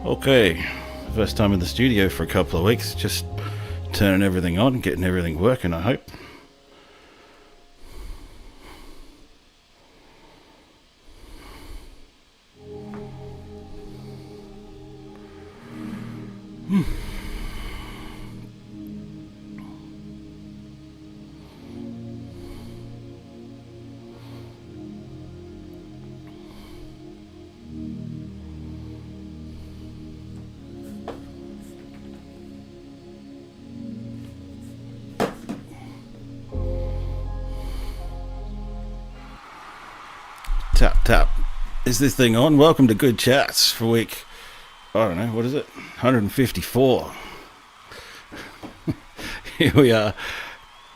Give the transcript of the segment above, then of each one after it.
Okay, first time in the studio for a couple of weeks, just turning everything on, getting everything working, I hope. Tap, tap. Is this thing on? Welcome to Good Chats for week, I don't know, what is it? 154. Here we are,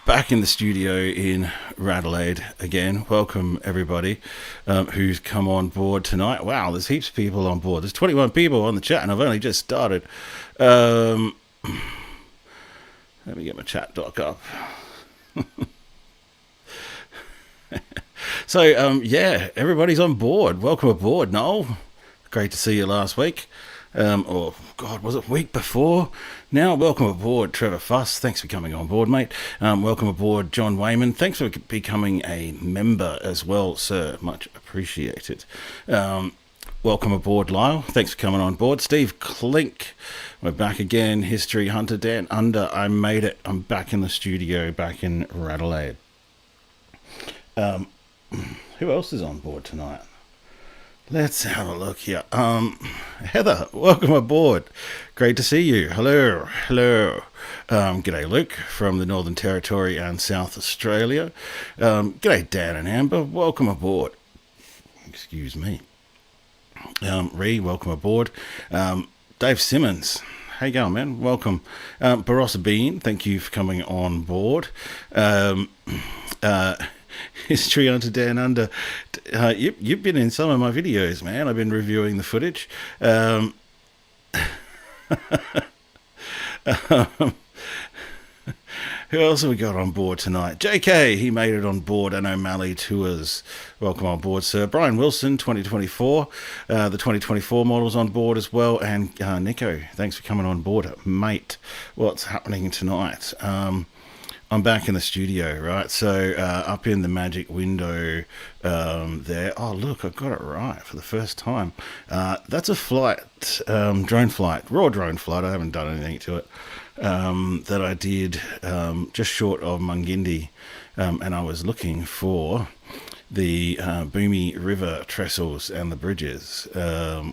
back in the studio in Radelaide again. Welcome everybody who's come on board tonight. Wow, there's heaps of people on board. There's 21 people on the chat and I've only just started. Let me get my chat doc up. So, yeah, everybody's on board. Welcome aboard, Noel. Great to see you last week. Or, God, was it week before? Now, welcome aboard, Trevor Fuss. Thanks for coming on board, mate. Welcome aboard, John Wayman. Thanks for becoming a member as well, sir. Much appreciated. Welcome aboard, Lyle. Thanks for coming on board. Steve Klink. We're back again. History Hunter Dan Under. I made it. I'm back in the studio, back in Radelaide. Who else is on board tonight? Let's have a look here. Heather, welcome aboard. Great to see you. Hello. G'day, Luke from the Northern Territory and South Australia. G'day, Dan and Amber. Welcome aboard. Excuse me. Ree, welcome aboard. Dave Simmons. How you going, man? Welcome. Barossa Bean, thank you for coming on board. History Hunter Dan Under. You've been in some of my videos, man. I've been reviewing the footage. Who else have we got on board tonight? JK, he made it on board, and O'Malley Tours. Welcome on board, sir. Brian Wilson, 2024. The 2024 model's on board as well. And Nico, thanks for coming on board, mate. What's happening tonight? I'm back in the studio, right? So up in the magic window there. Oh, look, I got it right for the first time. That's a flight, drone flight, raw drone flight. I haven't done anything to it. That I did just short of Mungindi. And I was looking for the Boomy River trestles and the bridges,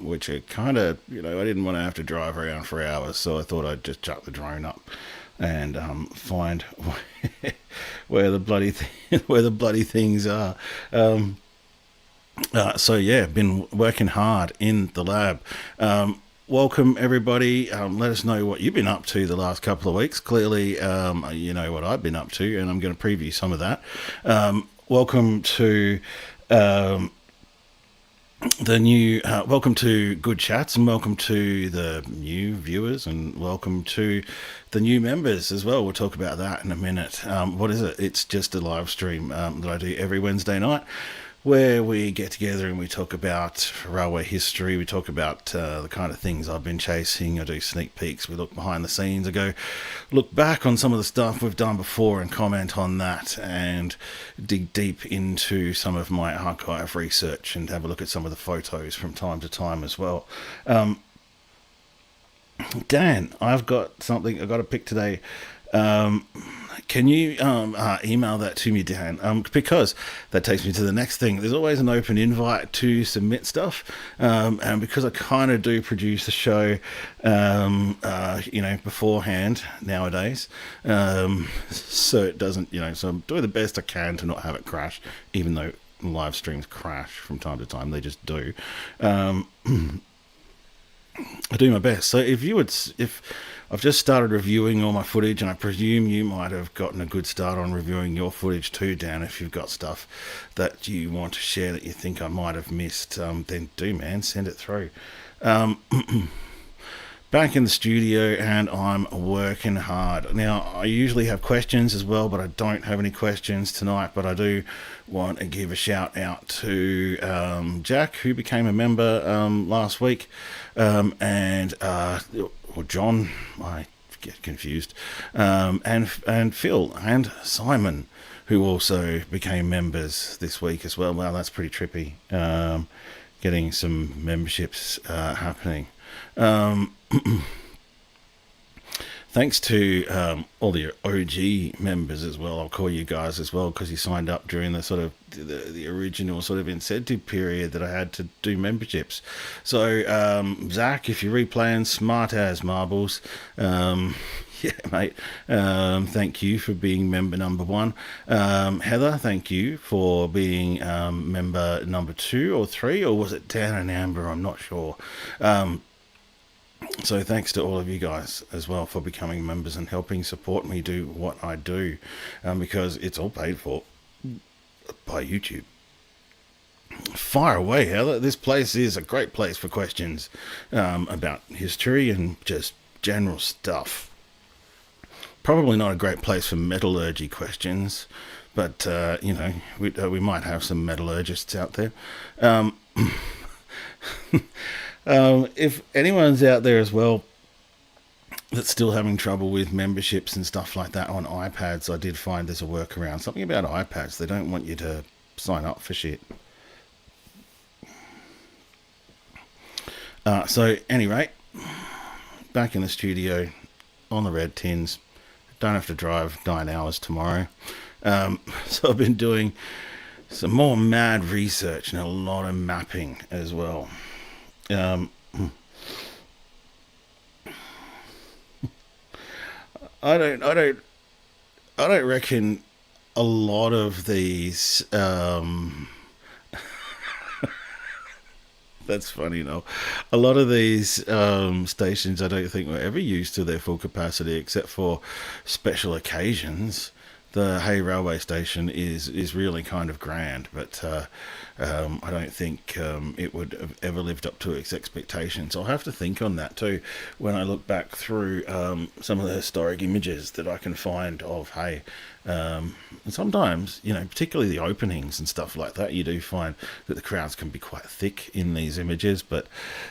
which are kind of, I didn't want to have to drive around for hours. So I thought I'd just chuck the drone up and find where the bloody things are. So yeah, been working hard in the lab. Welcome everybody. Let us know what you've been up to the last couple of weeks. Clearly, you know what I've been up to, and I'm going to preview some of that. Welcome to welcome to Good Chats, and welcome to the new viewers, and welcome to the new members as well. We'll talk about that in a minute. What is it? It's just a live stream that I do every Wednesday night, where we get together and we talk about railway history. We talk about the kind of things I've been chasing. I do sneak peeks. We look behind the scenes. I go look back on some of the stuff we've done before and comment on that, and dig deep into some of my archive research and have a look at some of the photos from time to time as well. Dan, I've got something I've got to pick today. Can you email that to me, Dan? Because that takes me to the next thing. There's always an open invite to submit stuff, and because I kind of do produce the show, beforehand nowadays, so it doesn't, so I'm doing the best I can to not have it crash, even though live streams crash from time to time. They just do. I do my best. So if I've just started reviewing all my footage, and I presume you might have gotten a good start on reviewing your footage too, Dan. If you've got stuff that you want to share that you think I might have missed, then do, man, send it through. back in the studio, and I'm working hard. Now, I usually have questions as well, but I don't have any questions tonight. But I do want to give a shout out to Jack, who became a member last week, or John, I get confused, and Phil and Simon, who also became members this week as well. Wow, that's pretty trippy. Getting some memberships happening. Thanks to all the OG members as well. I'll call you guys as well, because you signed up during the sort of the original sort of incentive period that I had to do memberships. So Zach, if you're replaying, smart as marbles. Yeah, mate. Thank you for being member number 1. Heather, thank you for being member number 2 or 3, or was it Dan and Amber? I'm not sure. So thanks to all of you guys as well for becoming members and helping support me do what I do, because it's all paid for by YouTube. Fire away, Heather. This place is a great place for questions about history and just general stuff. Probably not a great place for metallurgy questions, but we might have some metallurgists out there. If anyone's out there as well that's still having trouble with memberships and stuff like that on iPads, I did find there's a workaround. Something about iPads, they don't want you to sign up for shit. So, anyway, back in the studio on the red tins. Don't have to drive 9 hours tomorrow. So I've been doing some more mad research and a lot of mapping as well. I don't reckon a lot of these. That's funny, no. A lot of these stations, I don't think were ever used to their full capacity, except for special occasions. The Hay Railway Station is really kind of grand, but I don't think it would have ever lived up to its expectations. I'll have to think on that too when I look back through some of the historic images that I can find of Hay. And sometimes, particularly the openings and stuff like that, you do find that the crowds can be quite thick in these images, but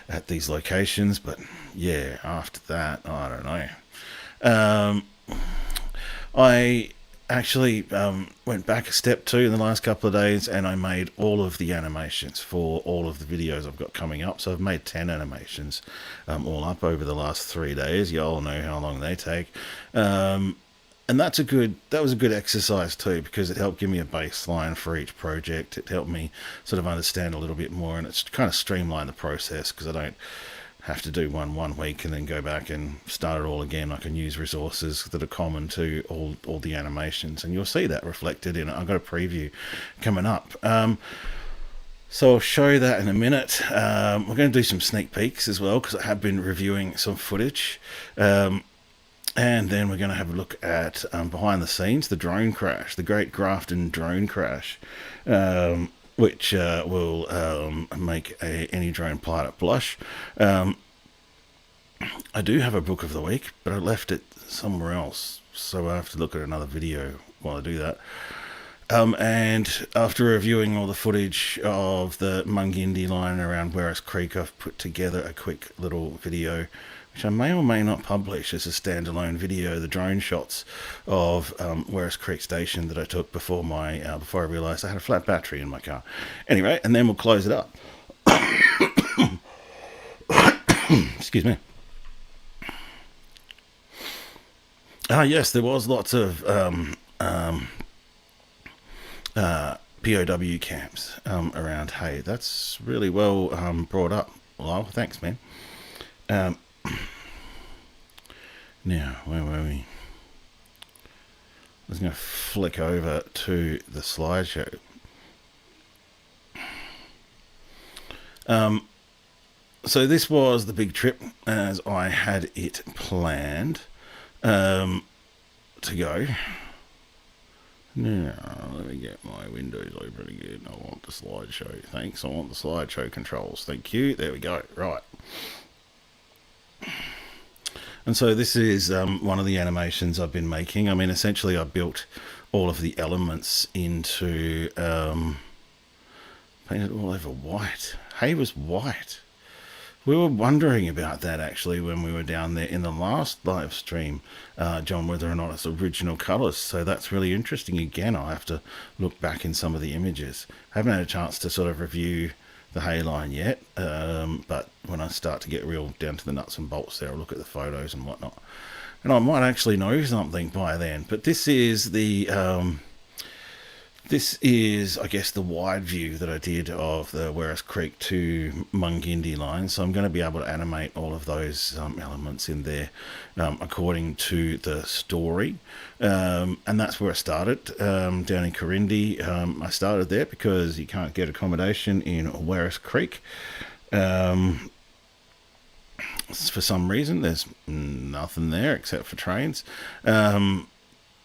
at these locations. But yeah, after that, I don't know. I actually went back a step too in the last couple of days, and I made all of the animations for all of the videos I've got coming up. So I've made 10 animations all up over the last 3 days. You all know how long they take. And that was a good exercise too, because it helped give me a baseline for each project. It helped me sort of understand a little bit more, and it's kind of streamlined the process, because I don't have to do one week and then go back and start it all again. I can use resources that are common to all the animations, and you'll see that reflected in it. I've got a preview coming up. So I'll show that in a minute. We're going to do some sneak peeks as well, because I have been reviewing some footage. And then we're going to have a look at behind the scenes, the drone crash, the Great Grafton drone crash, which will make any drone pilot blush. I do have a book of the week, but I left it somewhere else, so I have to look at another video while I do that. And after reviewing all the footage of the Mungindi line around Werris Creek, I've put together a quick little video, which I may or may not publish as a standalone video, the drone shots of Werris Creek Station that I took before I realised I had a flat battery in my car. Anyway, and then we'll close it up. Excuse me. Yes, there was lots of POW camps around Hay. That's really well brought up. Well, thanks, man. Now, where were we? I was going to flick over to the slideshow. So this was the big trip as I had it planned to go. Now, let me get my windows open again. I want the slideshow. Thanks. I want the slideshow controls. Thank you. There we go. Right. And so this is one of the animations I've been making. I mean, essentially I built all of the elements into painted all over white. Hay was white. We were wondering about that actually when we were down there in the last live stream, John, whether or not it's original colours. So that's really interesting. Again, I'll have to look back in some of the images. I haven't had a chance to sort of review the hay line yet, but when I start to get real down to the nuts and bolts there, I'll look at the photos and whatnot. And I might actually know something by then. But this is the... This is, I guess, the wide view that I did of the Werris Creek to Mungindi line. So I'm going to be able to animate all of those elements in there according to the story. And that's where I started, down in Corindi. I started there because you can't get accommodation in Werris Creek. For some reason, there's nothing there except for trains.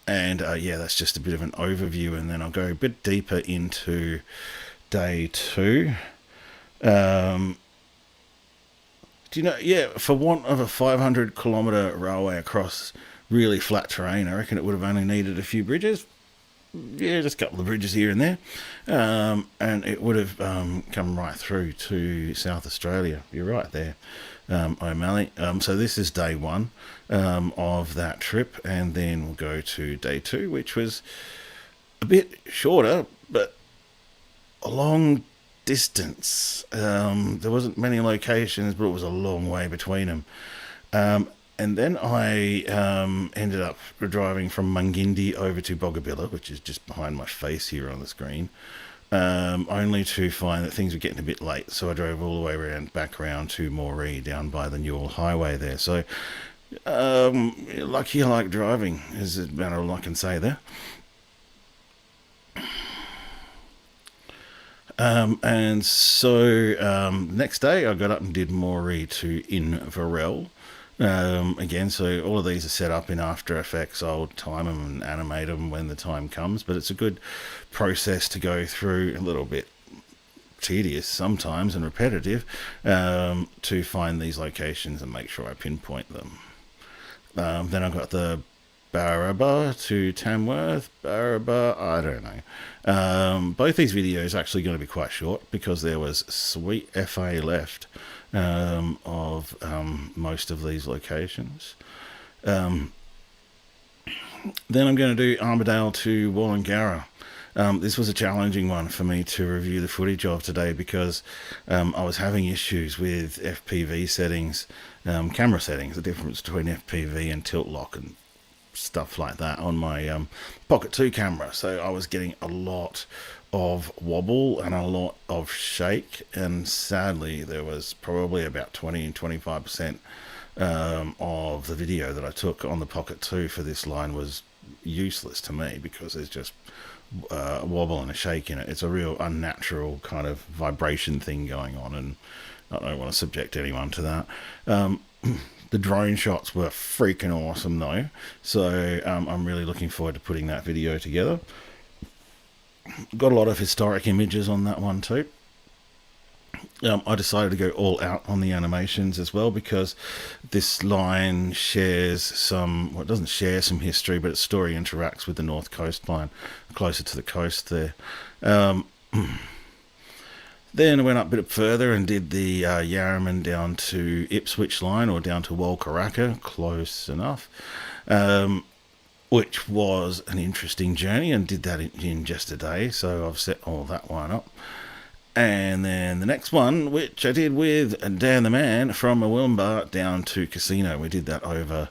And yeah, that's just a bit of an overview, and then I'll go a bit deeper into day 2. Do you know, yeah, for want of a 500 kilometre railway across really flat terrain, I reckon it would have only needed a few bridges. Yeah, just a couple of bridges here and there. And it would have come right through to South Australia. You're right there, O'Malley. So this is day 1 of that trip, and then we'll go to day 2, which was a bit shorter, but a long distance. There wasn't many locations, but it was a long way between them. And then I ended up driving from Mungindi over to Bogabilla, which is just behind my face here on the screen, only to find that things were getting a bit late. So I drove all the way back around to Moree, down by the Newell Highway there. So lucky I like driving, is about all I can say there. And so next day I got up and did Moree to Inverell. Again, so all of these are set up in After Effects. I'll time them and animate them when the time comes, but it's a good process to go through, a little bit tedious sometimes and repetitive, to find these locations and make sure I pinpoint them. Then I've got the Barraba to Tamworth, Barraba, I don't know. Both these videos are actually going to be quite short because there was sweet FA left of most of these locations. Then I'm going to do Armidale to Wollongara. This was a challenging one for me to review the footage of today because I was having issues with FPV settings, camera settings, the difference between FPV and tilt lock and stuff like that on my Pocket 2 camera. So I was getting a lot of wobble and a lot of shake, and sadly there was probably about 20-25% of the video that I took on the Pocket 2 for this line was useless to me because there's just a wobble and a shake in it. It's a real unnatural kind of vibration thing going on, and I don't want to subject anyone to that. The drone shots were freaking awesome though, so I'm really looking forward to putting that video together. Got a lot of historic images on that one too. I decided to go all out on the animations as well because this line shares some, well, it doesn't share some history, but its story interacts with the North Coast line, closer to the coast there. Then I went up a bit further and did the Yarraman down to Ipswich line, or down to Walkaraka, close enough, which was an interesting journey, and did that in just a day, so I've set all that one up. And then the next one, which I did with Dan the Man from Awilumba down to Casino, we did that over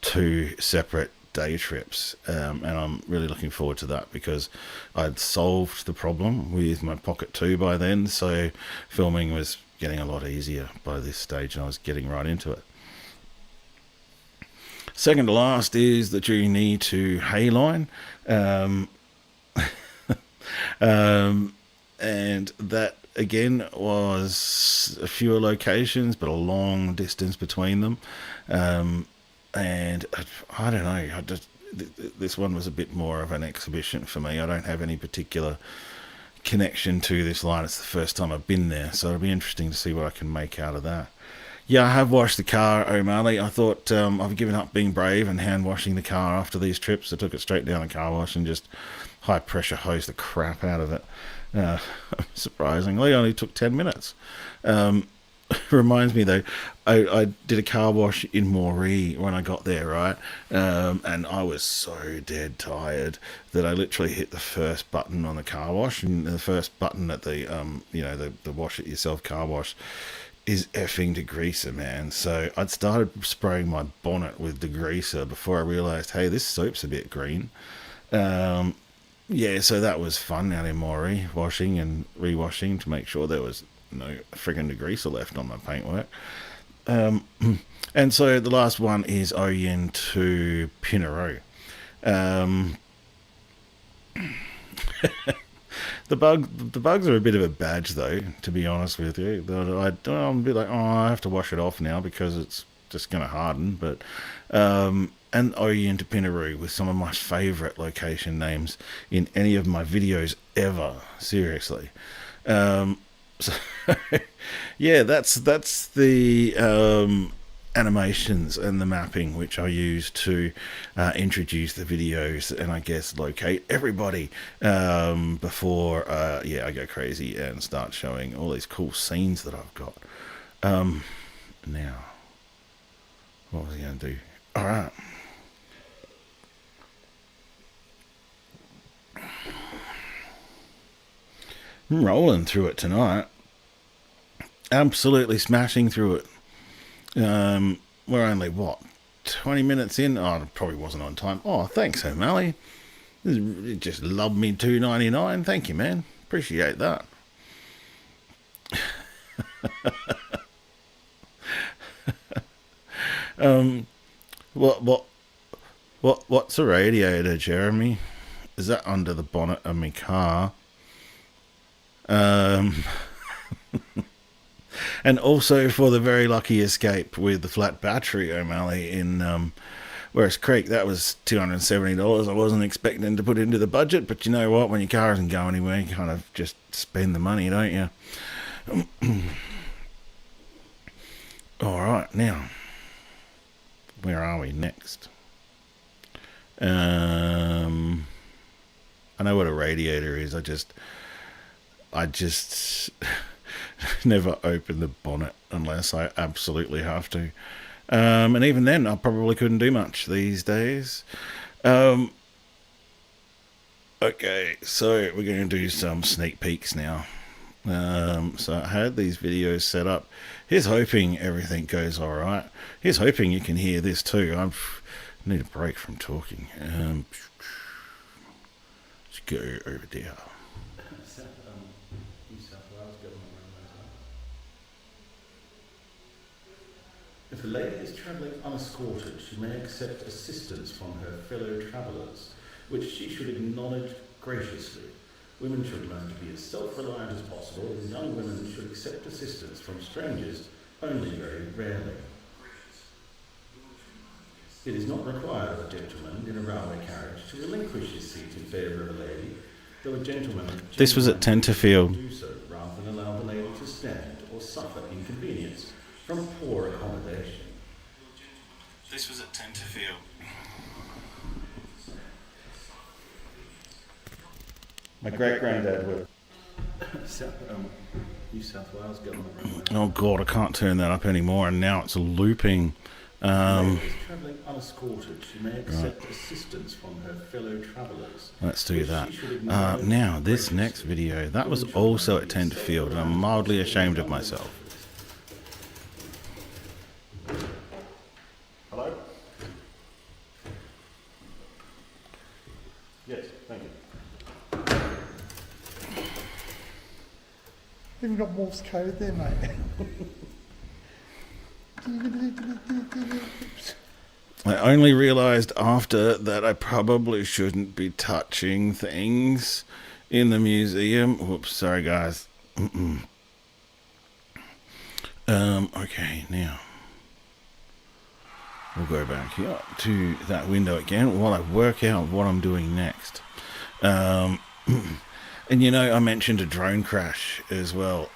2 separate day trips, and I'm really looking forward to that because I'd solved the problem with my Pocket 2 by then, so filming was getting a lot easier by this stage and I was getting right into it. Second to last is the journey to Hayline, and that again was a fewer locations but a long distance between them. And I don't know, this one was a bit more of an exhibition for me. I don't have any particular connection to this line. It's the first time I've been there, so it'll be interesting to see what I can make out of that. Yeah, I have washed the car, O'Malley. I thought I've given up being brave and hand washing the car after these trips. I took it straight down the car wash and just high pressure hose the crap out of it. Uh, Surprisingly, only took 10 minutes. Um, Reminds me though, I did a car wash in Moree when I got there, right? And I was so dead tired that I literally hit the first button on the car wash, and the first button at the the wash it yourself car wash is effing degreaser, man. So I'd started spraying my bonnet with degreaser before I realised, hey, this soap's a bit green. Um, yeah, so that was fun out in Moree, washing and re-washing to make sure there was no friggin' degreaser left on my paintwork. Um, and so the last one is Oyen to Pinaroo. Um, the bugs are a bit of a badge, though. To be honest with you, I'm a bit like, oh, I have to wash it off now because it's just going to harden. But and Oyen to Pinaroo with some of my favourite location names in any of my videos ever. Seriously. So yeah, that's the animations and the mapping which I use to introduce the videos and I guess locate everybody before I go crazy and start showing all these cool scenes that I've got. Now, what was I going to do? All right. I'm rolling through it tonight. Absolutely smashing through it. We're only, what, 20 minutes in? Oh, it probably wasn't on time. Oh, thanks, O'Malley. You just loved me $2.99. Thank you, man. Appreciate that. um, what's a radiator, Jeremy? Is that under the bonnet of my car? Um, and also for the very lucky escape with the flat battery, O'Malley, in Whereas Creek, that was $270. I wasn't expecting to put into the budget, but you know what? When your car isn't going anywhere, you kind of just spend the money, don't you? All right, now, where are we next? I know what a radiator is. I just never open the bonnet unless I absolutely have to. And even then, I probably couldn't do much these days. Okay, so we're going to do some sneak peeks now. So I had these videos set up. Here's hoping everything goes all right. Here's hoping you can hear this too. I need a break from talking. Let's go over there. If a lady is travelling unescorted, she may accept assistance from her fellow travellers, which she should acknowledge graciously. Women should learn to be as self-reliant as possible, and young women should accept assistance from strangers only very rarely. It is not required of a gentleman in a railway carriage to relinquish his seat in favour of a lady, though a gentleman... This was at Tenterfield. ...do so rather than allow the lady to stand or suffer inconvenience from poor accommodation. This was at Tenterfield. My great-granddad was... New South Wales government. Oh God, I can't turn that up anymore, and now it's looping. Travelling unescorted, she may accept assistance from her fellow travellers. Let's do that. Now, this next video, that was also at Tenterfield, and I'm mildly ashamed of myself. Hello? Yes, thank you. Even got Morse code there, mate. I only realised after that I probably shouldn't be touching things in the museum. Whoops, sorry guys. Okay, now we'll go back here to that window again while I work out what I'm doing next. And you know, I mentioned a drone crash as well.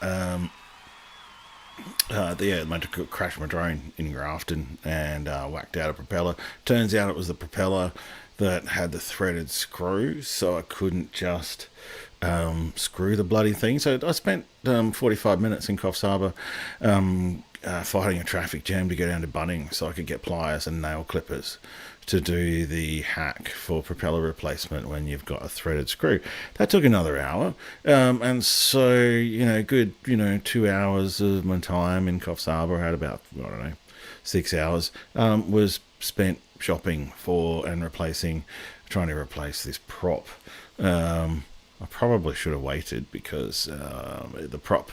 I went to crash my drone in Grafton and whacked out a propeller. Turns out it was the propeller that had the threaded screw, so I couldn't just screw the bloody thing. So I spent 45 minutes in Coffs Harbour fighting a traffic jam to go down to Bunnings so I could get pliers and nail clippers to do the hack for propeller replacement when you've got a threaded screw. That took another hour. And so, good, 2 hours of my time in Coffs Harbour, I had about, 6 hours, was spent shopping for and trying to replace this prop. I probably should have waited because the prop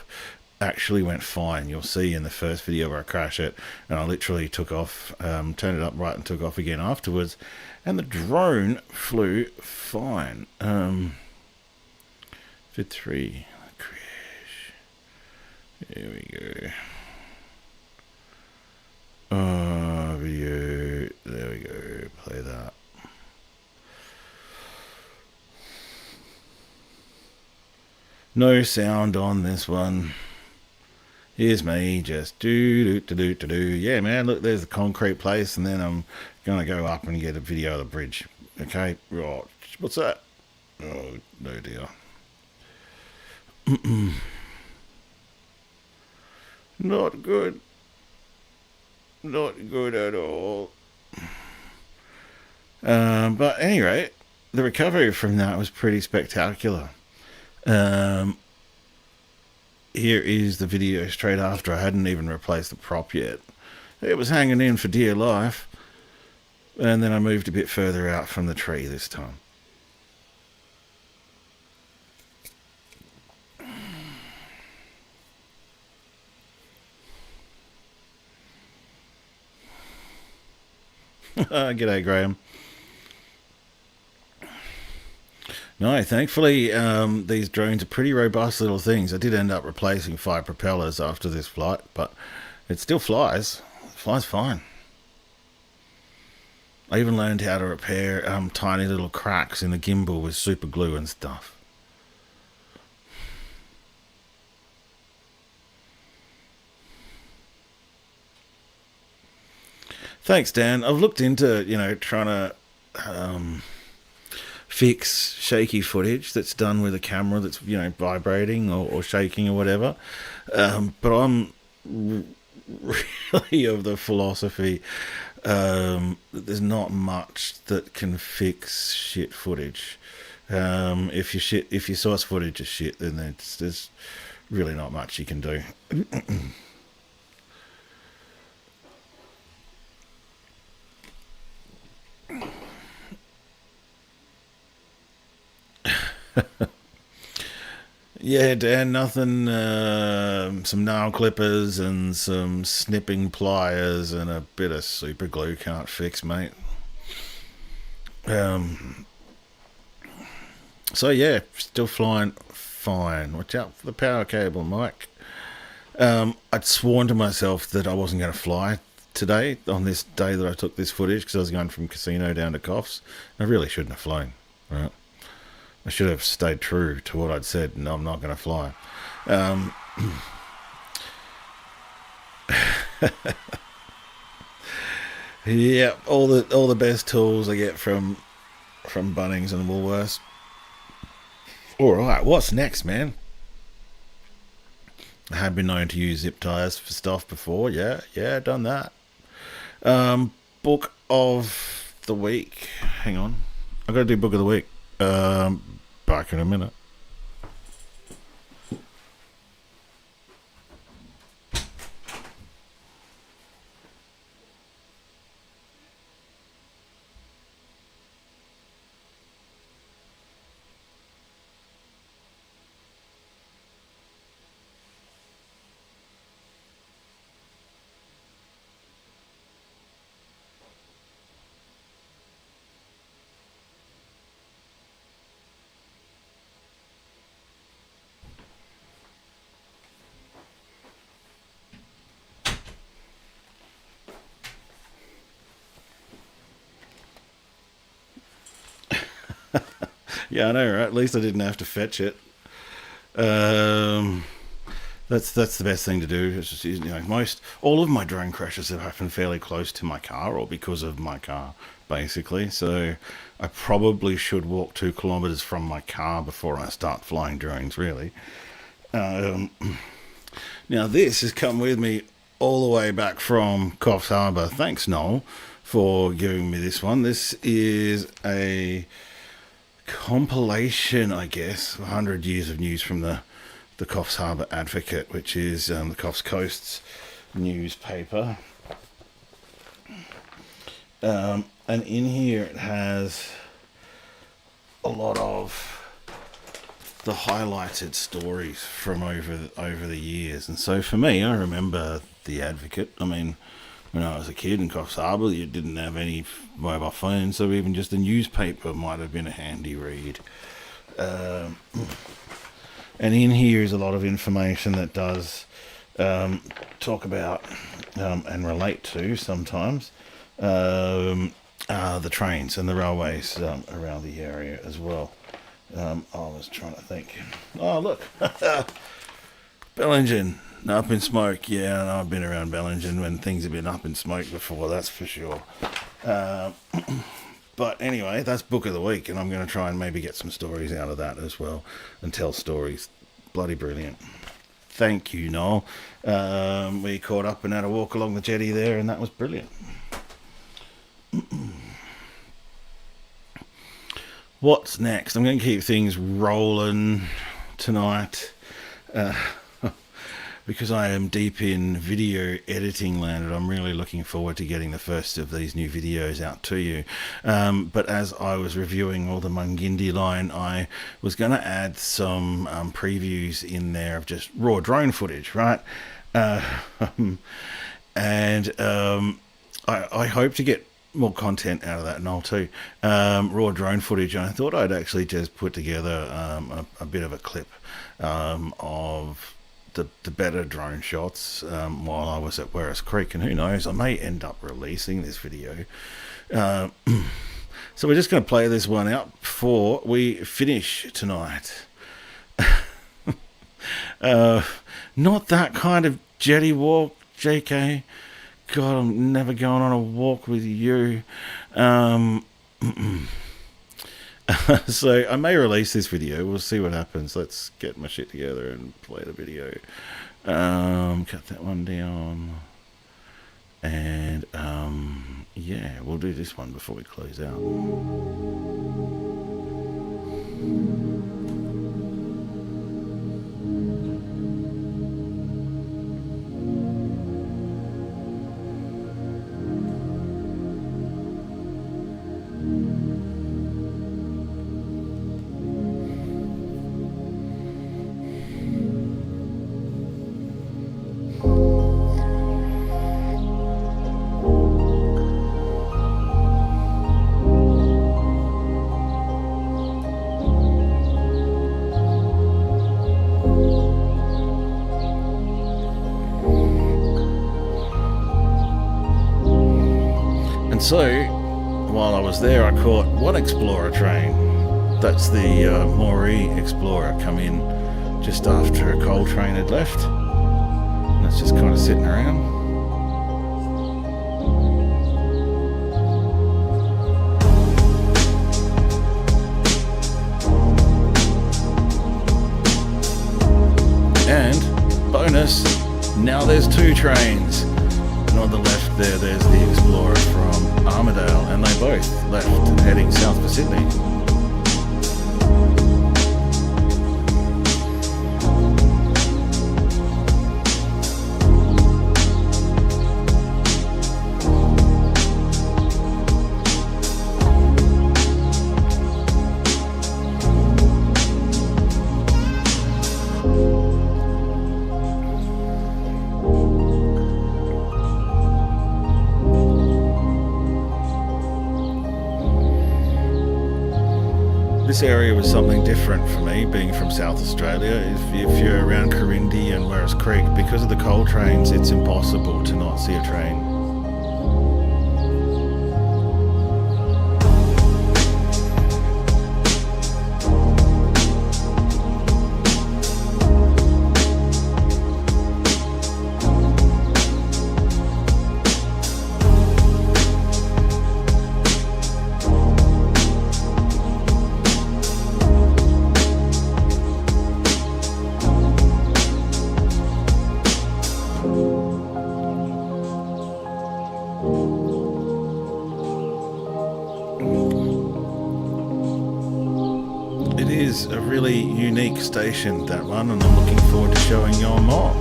actually went fine. You'll see in the first video where I crash it, and I literally took off, turned it up right and took off again afterwards, and the drone flew fine. Vid 3 crash. Here we go. Video. There we go. Play that. No sound on this one. Here's me just do. Yeah, man, look, there's the concrete place, and then I'm going to go up and get a video of the bridge. Okay, right. What's that? Oh, no dear. Not good. Not good at all. But anyway, the recovery from that was pretty spectacular. Here is the video straight after. I hadn't even replaced the prop yet. It was hanging in for dear life. And then I moved a bit further out from the tree this time. G'day, Graham. No, thankfully, these drones are pretty robust little things. I did end up replacing 5 propellers after this flight, but it still flies. It flies fine. I even learned how to repair tiny little cracks in the gimbal with super glue and stuff. Thanks, Dan. I've looked into, trying to fix shaky footage that's done with a camera that's, vibrating or shaking or whatever. But I'm really of the philosophy that there's not much that can fix shit footage. If your source footage is shit, then there's really not much you can do. Yeah, Dan, nothing, some nail clippers and some snipping pliers and a bit of super glue can't fix, mate. So yeah, still flying fine. Watch out for the power cable, Mike. I'd sworn to myself that I wasn't going to fly today, on this day that I took this footage, because I was going from Casino down to Coffs. I really shouldn't have flown, right? I should have stayed true to what I'd said. No, I'm not going to fly. Yeah, all the best tools I get from Bunnings and Woolworths. All right, what's next, man? I have been known to use zip ties for stuff before. Yeah, done that. Book of the week. Hang on, I got to do book of the week. Back in a minute. Yeah, I know, right? At least I didn't have to fetch it. That's the best thing to do. It's just, most all of my drone crashes have happened fairly close to my car or because of my car, basically. So I probably should walk 2 kilometers from my car before I start flying drones. Really. Now this has come with me all the way back from Coffs Harbour. Thanks, Noel, for giving me this one. This is a compilation, I guess, of 100 years of news from the Coffs Harbour Advocate, which is the Coffs Coast's newspaper. And in here it has a lot of the highlighted stories from over the years. And so for me, I remember the Advocate. I mean, when I was a kid in Coffs Harbour, you didn't have any mobile phones, so even just a newspaper might have been a handy read. And in here is a lot of information that does talk about and relate to sometimes the trains and the railways around the area as well. I was trying to think. Oh, look. Bellingen, up in smoke. Yeah, I know I've been around Bellingen when things have been up in smoke before, that's for sure. But anyway, that's Book of the Week, and I'm going to try and maybe get some stories out of that as well and tell stories. Bloody brilliant. Thank you, Noel. We caught up and had a walk along the jetty there, and that was brilliant. What's next? I'm going to keep things rolling tonight. Because I am deep in video editing land, and I'm really looking forward to getting the first of these new videos out to you. But as I was reviewing all the Mungindi line, I was going to add some previews in there of just raw drone footage, right? And I hope to get more content out of that, and I'll too. Raw drone footage, and I thought I'd actually just put together a bit of a clip of the better drone shots while I was at Werris Creek, and who knows, I may end up releasing this video. So we're just going to play this one out before we finish tonight. Not that kind of jetty walk, JK. God, I'm never going on a walk with you. So I may release this video. We'll see what happens. Let's get my shit together and play the video. Cut that one down. And yeah, we'll do this one before we close out. So, while I was there, I caught one Explorer train. That's the Moree Explorer, come in just after a coal train had left. And it's just kind of sitting around. And, bonus, now there's two trains. And on the left there's the Explorer from Armidale, and they both left heading south for Sydney. This area was something different for me, being from South Australia. If you're around Corindi and Werris Creek, because of the coal trains, it's impossible to not see a train. station, that one, and I'm looking forward to showing you more.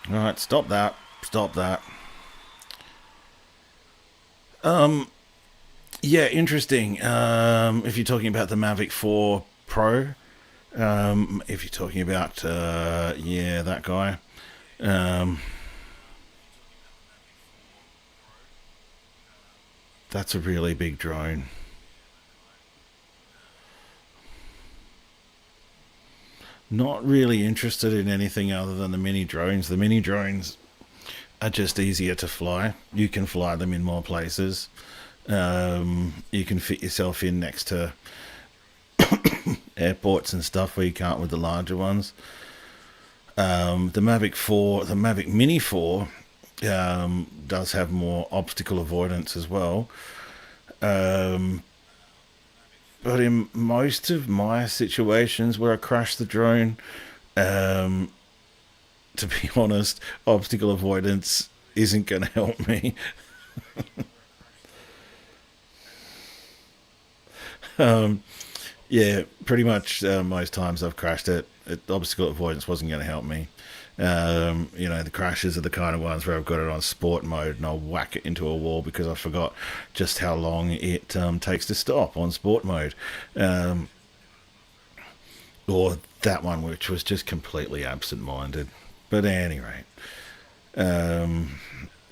Alright, stop that. Stop that. Yeah, interesting. If you're talking about the Mavic 4 Pro, if you're talking about, yeah, that guy. That's a really big drone. Not really interested in anything other than the mini drones. The mini drones are just easier to fly. You can fly them in more places. You can fit yourself in next to airports and stuff where you can't with the larger ones. The Mavic Mini 4 does have more obstacle avoidance as well. But in most of my situations where I crash the drone, to be honest, obstacle avoidance isn't going to help me. Yeah, pretty much most times I've crashed it, obstacle avoidance wasn't going to help me. The crashes are the kind of ones where I've got it on sport mode and I'll whack it into a wall because I forgot just how long it takes to stop on sport mode. Or that one which was just completely absent-minded. But at any rate.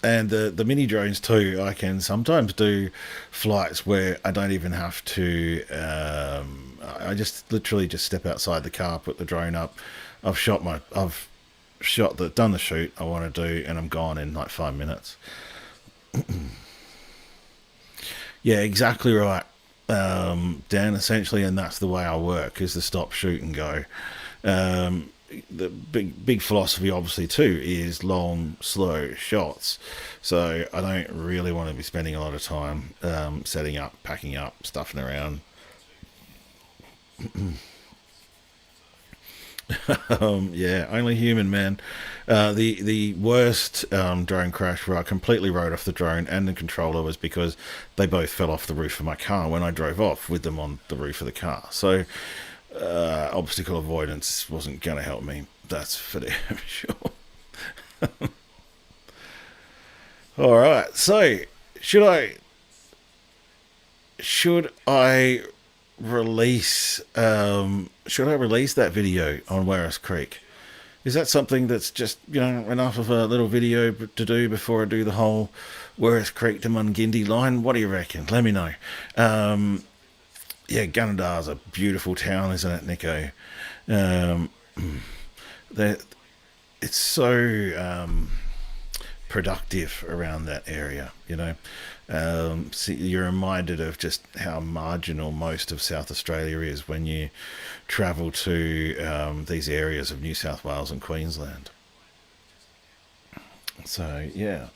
And the mini drones too, I can sometimes do flights where I don't even have to, I just literally just step outside the car, put the drone up, I've done the shoot I want to do, and I'm gone in like 5 minutes. Yeah, exactly right, Dan, essentially, and that's the way I work, is to stop, shoot and go. The big philosophy obviously too is long slow shots, so I don't really want to be spending a lot of time setting up, packing up, stuffing around. Yeah, only human, man. The worst drone crash where I completely rode off the drone and the controller was because they both fell off the roof of my car when I drove off with them on the roof of the car. So obstacle avoidance wasn't going to help me. That's for damn sure. All right. So should I release that video on Werris Creek? Is that something that's just enough of a little video to do before I do the whole Werris Creek to Mungindi line? What do you reckon? Let me know. Yeah, Gunnedar's a beautiful town, isn't it, Nico? It's so productive around that area, See, you're reminded of just how marginal most of South Australia is when you travel to these areas of New South Wales and Queensland. So, yeah.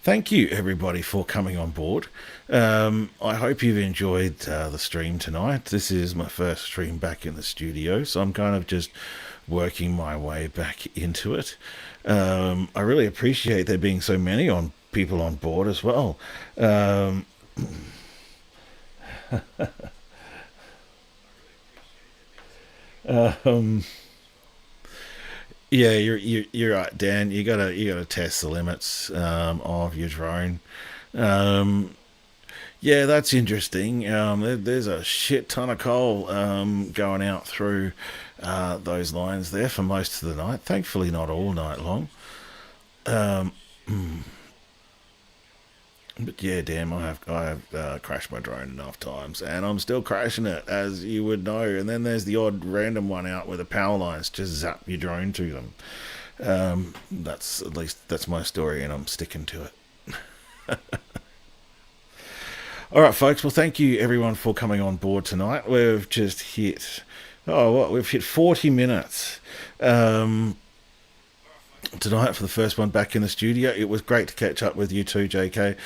Thank you, everybody, for coming on board. I hope you've enjoyed the stream tonight. This is my first stream back in the studio, so I'm kind of just working my way back into it. I really appreciate there being so many people on board as well. Yeah, you're right, Dan. You gotta test the limits of your drone. Yeah, that's interesting. There's a shit ton of coal going out through those lines there for most of the night. Thankfully, not all night long. But yeah, damn, I have crashed my drone enough times, and I'm still crashing it, as you would know. And then there's the odd random one out where the power lines just zap your drone to them. That's my story, and I'm sticking to it. All right, folks. Well, thank you everyone for coming on board tonight. We've just hit 40 minutes. tonight for the first one back in the studio. It was great to catch up with you too, JK.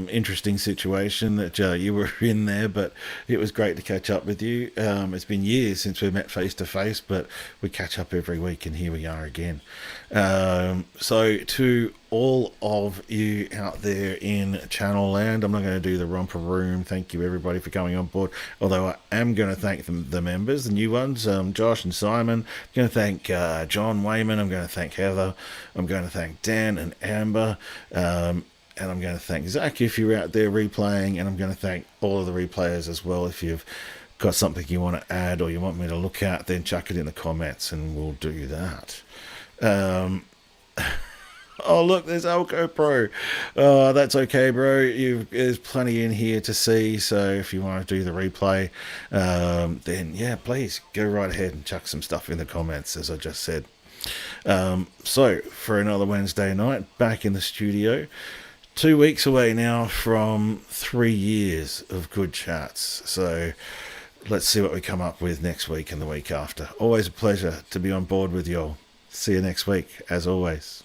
Interesting situation that you were in there, but it was great to catch up with you. It's been years since we met face to face, but we catch up every week, and here we are again. So to all of you out there in Channel Land, I'm not going to do the romper room. Thank you everybody for coming on board, although I am going to thank the members, the new ones, Josh and Simon. I'm going to thank John Wayman. I'm going to thank Heather. I'm going to thank Dan and Amber, and I'm going to thank Zach if you're out there replaying, and I'm going to thank all of the replayers as well. If you've got something you want to add or you want me to look at, then chuck it in the comments and we'll do that. Oh, look, there's Alco Pro. That's okay, bro. There's plenty in here to see, so if you want to do the replay, then yeah, please go right ahead and chuck some stuff in the comments, as I just said. So, for another Wednesday night, back in the studio. 2 weeks away now from 3 years of good chats. So, let's see what we come up with next week and the week after. Always a pleasure to be on board with you all. See you next week, as always.